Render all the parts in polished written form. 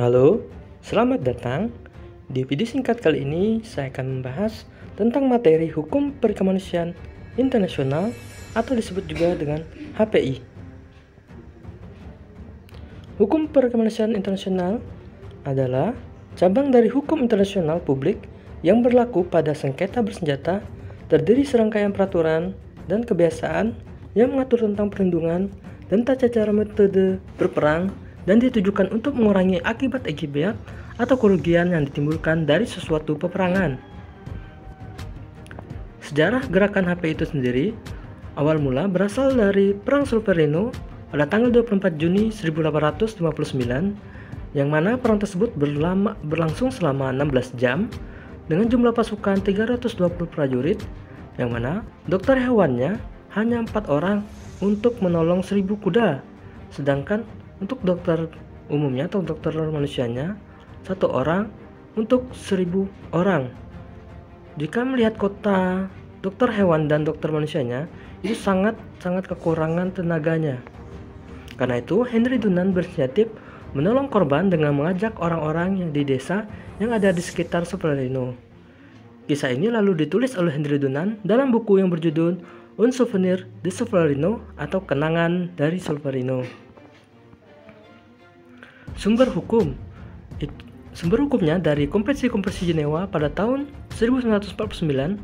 Halo, selamat datang. Di video singkat kali ini saya akan membahas tentang materi Hukum Perkemanusiaan Internasional atau disebut juga dengan HPI. Hukum Perkemanusiaan Internasional adalah cabang dari hukum internasional publik yang berlaku pada sengketa bersenjata, terdiri serangkaian peraturan dan kebiasaan yang mengatur tentang perlindungan dan tata cara metode berperang dan ditujukan untuk mengurangi akibat-akibat atau kerugian yang ditimbulkan dari sesuatu peperangan. Sejarah gerakan HPI itu sendiri awal mula berasal dari Perang Solferino pada tanggal 24 Juni 1859, yang mana perang tersebut berlangsung selama 16 jam dengan jumlah pasukan 320 prajurit, yang mana dokter hewannya hanya 4 orang untuk menolong 1000 kuda, sedangkan untuk dokter umumnya atau dokter manusianya 1 orang untuk 1000 orang. Jika melihat kota dokter hewan dan dokter manusianya, itu sangat kekurangan tenaganya. Karena itu Henry Dunant berinisiatif menolong korban dengan mengajak orang-orang yang di desa yang ada di sekitar Solferino. Kisah ini lalu ditulis oleh Henry Dunant dalam buku yang berjudul Un Souvenir de Solferino atau Kenangan dari Solferino. Sumber hukumnya dari Konvensi Jenewa pada tahun 1949.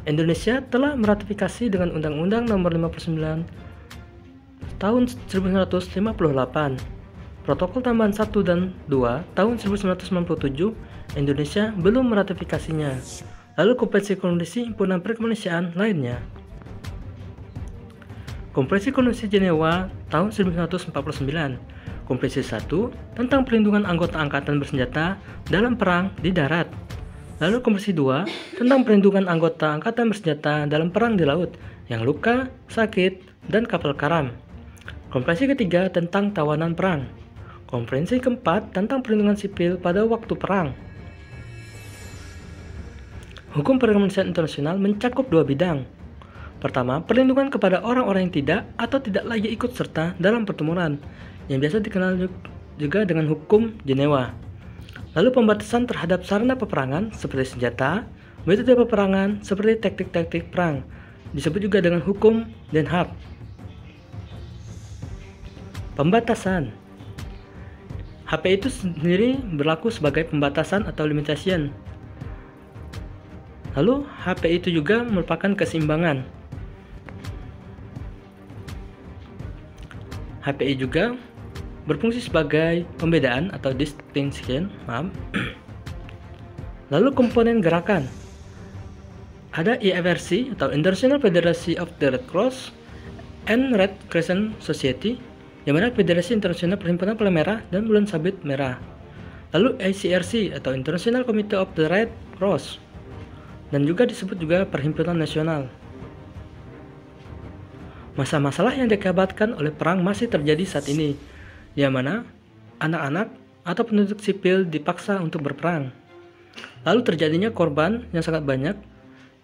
Indonesia telah meratifikasi dengan Undang-Undang Nomor 59 tahun 1958, Protokol Tambahan 1 dan 2 tahun 1997. Indonesia belum meratifikasinya. Lalu konvensi himpunan perkemanusiaan lainnya. Konvensi Jenewa tahun 1949. Konvensi 1 tentang perlindungan anggota angkatan bersenjata dalam perang di darat. Lalu Konvensi 2 tentang perlindungan anggota angkatan bersenjata dalam perang di laut yang luka, sakit, dan kapal karam. Konvensi ketiga tentang tawanan perang. Konvensi keempat tentang perlindungan sipil pada waktu perang. Hukum perkemanusiaan internasional mencakup 2 bidang. Pertama, perlindungan kepada orang-orang yang tidak atau tidak lagi ikut serta dalam pertempuran, yang biasa dikenal juga dengan Hukum Jenewa. Lalu pembatasan terhadap sarana peperangan seperti senjata, metode peperangan seperti taktik-taktik perang, disebut juga dengan Hukum Den Haag. Pembatasan HPI itu sendiri berlaku sebagai pembatasan atau limitation. Lalu HPI itu juga merupakan keseimbangan. HPI juga berfungsi sebagai pembedaan atau distinction. Lalu komponen gerakan. Ada IFRC atau International Federation of the Red Cross and Red Crescent Society, yang mana Federasi Internasional Perhimpunan Pelang Merah dan Bulan Sabit Merah. Lalu ICRC atau International Committee of the Red Cross, dan juga disebut juga Perhimpunan Nasional. Masalah-masalah yang diakibatkan oleh perang masih terjadi saat ini, yang mana anak-anak atau penduduk sipil dipaksa untuk berperang. Lalu terjadinya korban yang sangat banyak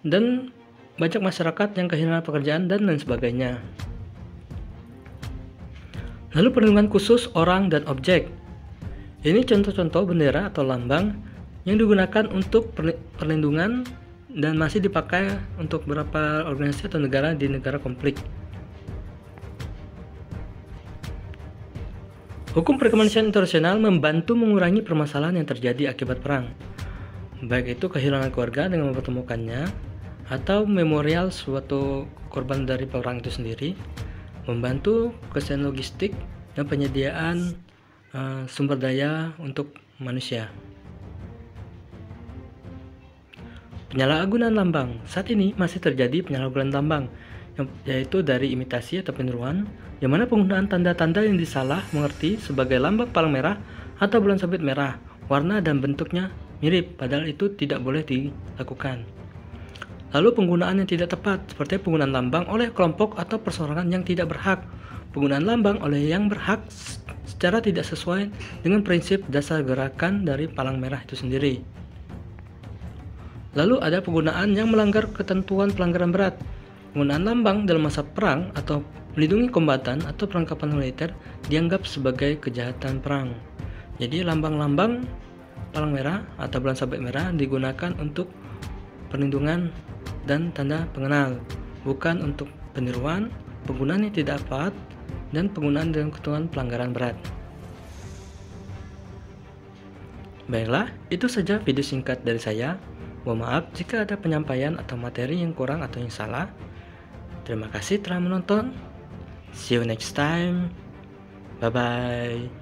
dan banyak masyarakat yang kehilangan pekerjaan dan lain sebagainya. Lalu perlindungan khusus orang dan objek. Ini contoh-contoh bendera atau lambang yang digunakan untuk perlindungan dan masih dipakai untuk beberapa organisasi atau negara di negara konflik. Hukum perkemanusiaan internasional membantu mengurangi permasalahan yang terjadi akibat perang, baik itu kehilangan keluarga dengan mempertemukannya, atau memorial suatu korban dari perang itu sendiri, membantu kesehatan logistik dan penyediaan sumber daya untuk manusia. Penyalahgunaan lambang. Saat ini masih terjadi penyalahgunaan lambang, yaitu dari imitasi atau peniruan, yang mana penggunaan tanda-tanda yang disalah mengerti sebagai lambang palang merah atau bulan sabit merah, warna dan bentuknya mirip, padahal itu tidak boleh dilakukan. Lalu penggunaan yang tidak tepat, seperti penggunaan lambang oleh kelompok atau perseorangan yang tidak berhak, penggunaan lambang oleh yang berhak secara tidak sesuai dengan prinsip dasar gerakan dari palang merah itu sendiri. Lalu ada penggunaan yang melanggar ketentuan pelanggaran berat. Penggunaan lambang dalam masa perang atau melindungi kombatan atau perlengkapan militer dianggap sebagai kejahatan perang. Jadi lambang-lambang palang merah atau bulan sabit merah digunakan untuk perlindungan dan tanda pengenal, bukan untuk peniruan, penggunaan yang tidak tepat, dan penggunaan dengan ketentuan pelanggaran berat. Baiklah, itu saja video singkat dari saya. Mohon maaf jika ada penyampaian atau materi yang kurang atau yang salah. Terima kasih telah menonton. See you next time. Bye-bye.